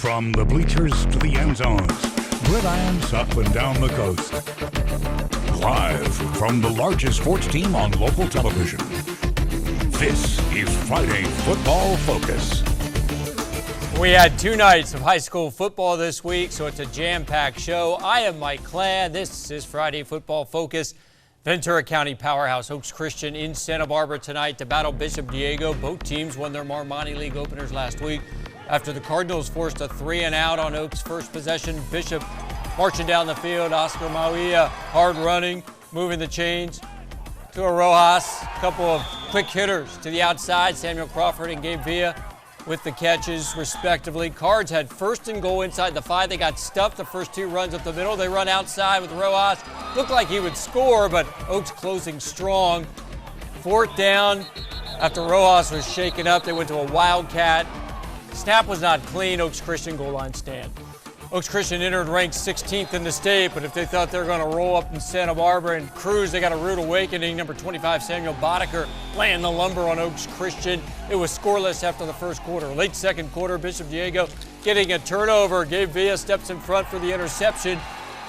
From the bleachers to the end zones, gridirons up and down the coast. Live from the largest sports team on local television. This is Friday Football Focus. We had 2 nights of high school football this week, so it's a jam-packed show. I am Mike Clan. This is Friday Football Focus. Ventura County powerhouse Oaks Christian in Santa Barbara tonight to battle Bishop Diego. Both teams won their Marmani League openers last week. After the Cardinals forced a 3-and-out on Oaks' first possession, Bishop marching down the field. Oscar Mauia hard running, moving the chains to a Rojas. A couple of quick hitters to the outside. Samuel Crawford and Gabe Villa with the catches, respectively. Cards had first and goal inside the 5. They got stuffed the first 2 runs up the middle. They run outside with Rojas. Looked like he would score, but Oaks closing strong. 4th down. After Rojas was shaken up, they went to a wildcat. Snap was not clean. Oaks Christian goal line stand. Oaks Christian entered ranked 16th in the state, but if they thought they were going to roll up in Santa Barbara and cruise, they got a rude awakening. Number 25, Samuel Boddicker, laying the lumber on Oaks Christian. It was scoreless after the first quarter. Late second quarter, Bishop Diego getting a turnover. Gabe Villa steps in front for the interception,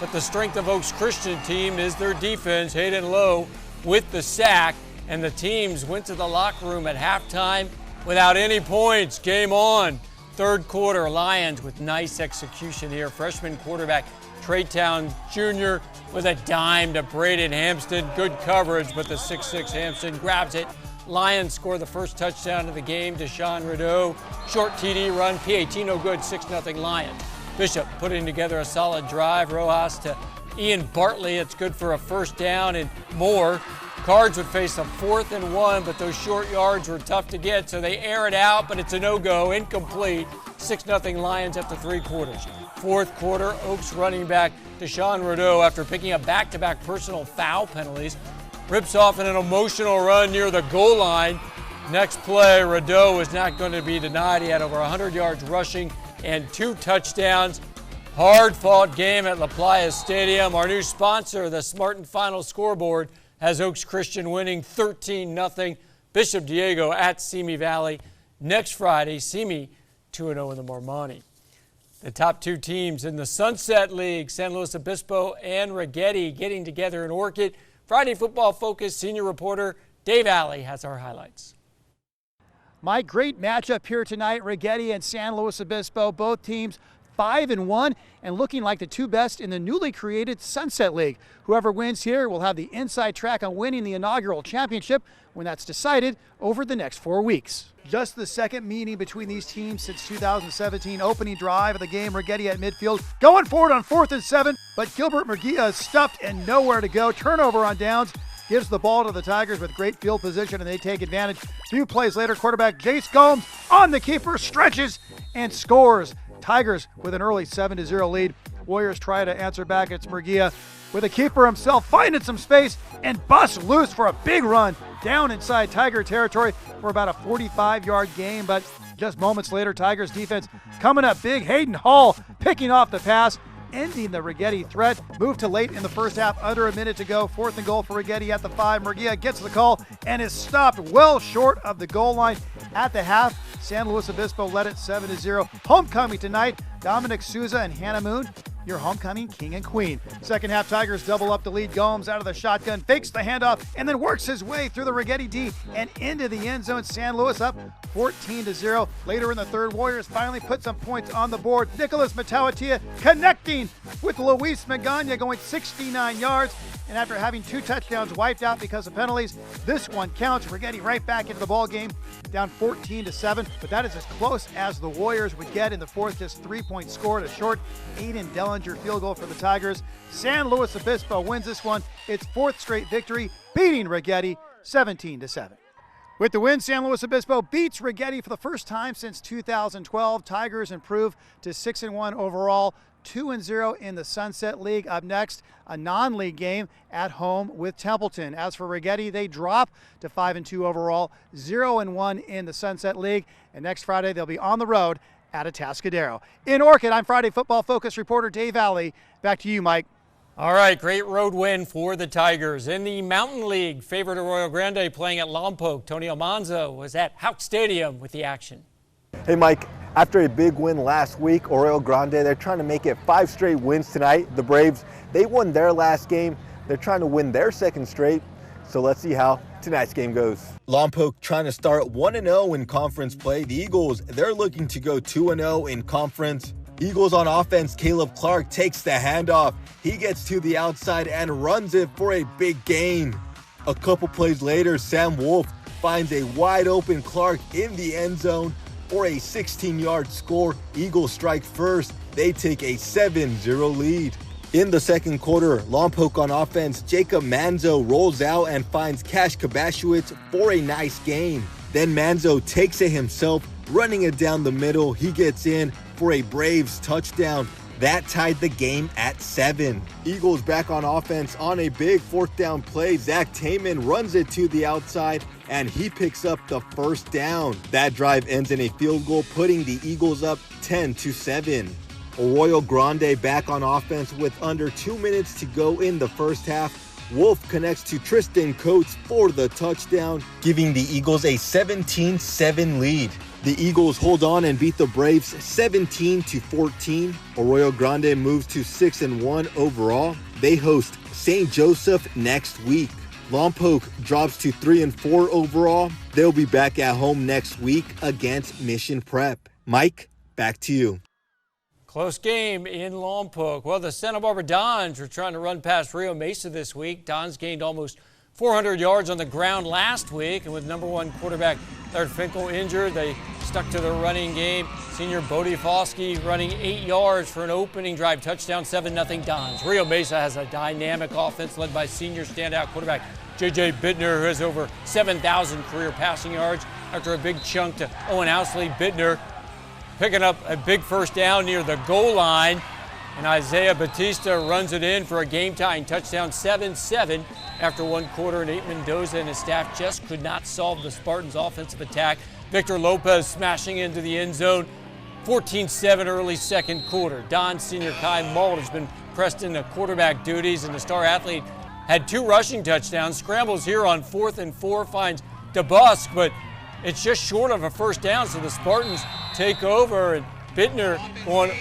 but the strength of Oaks Christian team is their defense. Hayden Lowe with the sack, and the teams went to the locker room at halftime without any points. Game on. Third quarter, Lions with nice execution here. Freshman quarterback Trey Town Jr. with a dime to Braden Hampston. Good coverage, but the 6'6 Hampston grabs it. Lions score the first touchdown of the game. Deshaun Rideau, short TD run, PAT no good, 6-0 Lions. Bishop putting together a solid drive. Rojas to Ian Bartley. It's good for a first down and more. Cards would face a 4th and 1, but those short yards were tough to get, so they air it out, but it's a no-go, incomplete. 6-0 Lions after 3 quarters. Fourth quarter, Oaks running back Deshaun Rideau, after picking up back-to-back personal foul penalties, rips off in an emotional run near the goal line. Next play, Rideau was not going to be denied. He had over 100 yards rushing and 2 touchdowns. Hard-fought game at La Playa Stadium. Our new sponsor, the Smartin Final Scoreboard, has Oaks Christian winning 13-0. Bishop Diego at Simi Valley next Friday. Simi 2-0 in the Marmani. The top 2 teams in the Sunset League, San Luis Obispo and Righetti, getting together in Orchid. Friday Football Focus senior reporter Dave Alley has our highlights. My great matchup here tonight, Righetti and San Luis Obispo, both teams 5-1 and looking like the 2 best in the newly created Sunset League. Whoever wins here will have the inside track on winning the inaugural championship when that's decided over the next 4 weeks. Just the second meeting between these teams since 2017. Opening drive of the game, Righetti at midfield, going forward on 4th and 7, but Gilbert Murguia is stuffed and nowhere to go. Turnover on downs. Gives the ball to the Tigers with great field position, and they take advantage. Few plays later, quarterback Jace Gomes on the keeper, stretches and scores. Tigers with an early 7-0 lead. Warriors try to answer back. It's Murguia with the keeper himself finding some space and busts loose for a big run down inside Tiger territory for about a 45-yard gain. But just moments later, Tigers defense coming up big. Hayden Hall picking off the pass, ending the Righetti threat. Moved to late in the first half, under a minute to go. 4th and goal for Righetti at the 5. Murguia gets the call and is stopped well short of the goal line at the half. San Luis Obispo led it 7-0. Homecoming tonight, Dominic Souza and Hannah Moon, your homecoming king and queen. Second half, Tigers double up the lead. Gomes out of the shotgun, fakes the handoff, and then works his way through the Righetti D and into the end zone. San Luis up 14-0. Later in the third, Warriors finally put some points on the board. Nicholas Matawatia connecting with Luis Magana, going 69 yards. And after having 2 touchdowns wiped out because of penalties, this one counts. Righetti right back into the ball game, down 14-7. But that is as close as the Warriors would get in the fourth. Just 3-point score, a short Aiden Dellinger field goal for the Tigers. San Luis Obispo wins this one. Its 4th straight victory, beating Righetti 17-7. With the win, San Luis Obispo beats Righetti for the first time since 2012. Tigers improve to 6-1 overall. 2-0 in the Sunset League. Up next, a non-league game at home with Templeton. As for Righetti, they drop to 5-2 overall, 0-1 in the Sunset League. And next Friday, they'll be on the road at Atascadero. In Orchid, I'm Friday Football Focus reporter Dave Alley. Back to you, Mike. All right, great road win for the Tigers. In the Mountain League, favorite of Royal Grande playing at Lompoc. Tony Almanza was at Houck Stadium with the action. Hey Mike, after a big win last week, Grande, they're trying to make it 5 straight wins tonight. The Braves, they won their last game. They're trying to win their 2nd straight. So let's see how tonight's game goes. Lompoc trying to start 1-0 in conference play. The Eagles, they're looking to go 2-0 in conference. Eagles on offense, Caleb Clark takes the handoff. He gets to the outside and runs it for a big gain. A couple plays later, Sam Wolf finds a wide open Clark in the end zone for a 16-yard score. Eagles strike first. They take a 7-0 lead. In the 2nd quarter, Lompoc on offense, Jacob Manzo rolls out and finds Cash Kabashewitz for a nice gain. Then Manzo takes it himself, running it down the middle. He gets in for a Braves touchdown. That tied the game at 7. Eagles back on offense on a big 4th down play. Zach Taman runs it to the outside and he picks up the 1st down. That drive ends in a field goal, putting the Eagles up 10-7. Grande back on offense with under 2 minutes to go in the 1st half. Wolf connects to Tristan Coates for the touchdown, giving the Eagles a 17-7 lead. The Eagles hold on and beat the Braves 17-14. Grande moves to 6-1 overall. They host St. Joseph next week. Lompoc drops to 3-4 overall. They'll be back at home next week against Mission Prep. Mike, back to you. Close game in Lompoc. Well, the Santa Barbara Dons were trying to run past Rio Mesa this week. Dons gained almost 400 yards on the ground last week, and with number 1 quarterback Laird Finkel injured, they stuck to the running game. Senior Bodie Foskey running 8 yards for an opening drive touchdown, 7-0 Dons. Rio Mesa has a dynamic offense led by senior standout quarterback J.J. Bittner, who has over 7,000 career passing yards after a big chunk to Owen Ousley. Bittner picking up a big 1st down near the goal line, and Isaiah Batista runs it in for a game-tying touchdown, 7-7 after 1 quarter. Nate Mendoza and his staff just could not solve the Spartans' offensive attack. Victor Lopez smashing into the end zone, 14-7 early 2nd quarter. Don senior Kai Malt has been pressed into quarterback duties, and the star athlete had 2 rushing touchdowns. Scrambles here on 4th and 4, finds DeBusk, but it's just short of a 1st down, so the Spartans take over, and Bittner going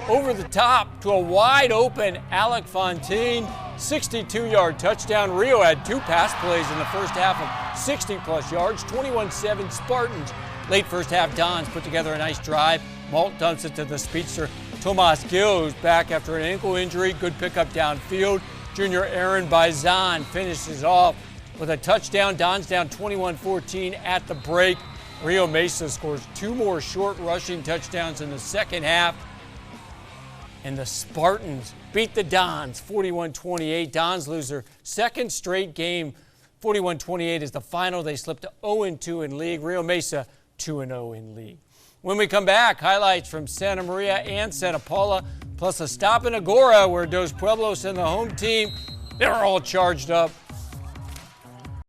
over the top to a wide open Alec Fontaine, 62-yard touchdown. Rio had 2 pass plays in the 1st half of 60-plus yards, 21-7 Spartans. Late 1st half, Dons put together a nice drive. Malt dumps it to the speedster Tomas Gill, who's back after an ankle injury. Good pickup downfield. Junior Aaron Bizan finishes off with a touchdown. Dons down 21-14 at the break. Rio Mesa scores 2 more short rushing touchdowns in the 2nd half. And the Spartans beat the Dons 41-28. Dons lose their 2nd straight game. 41-28 is the final. They slipped to 0-2 in league. Rio Mesa 2-0 in league. When we come back, highlights from Santa Maria and Santa Paula, plus a stop in Agora where Dos Pueblos and the home team, they're all charged up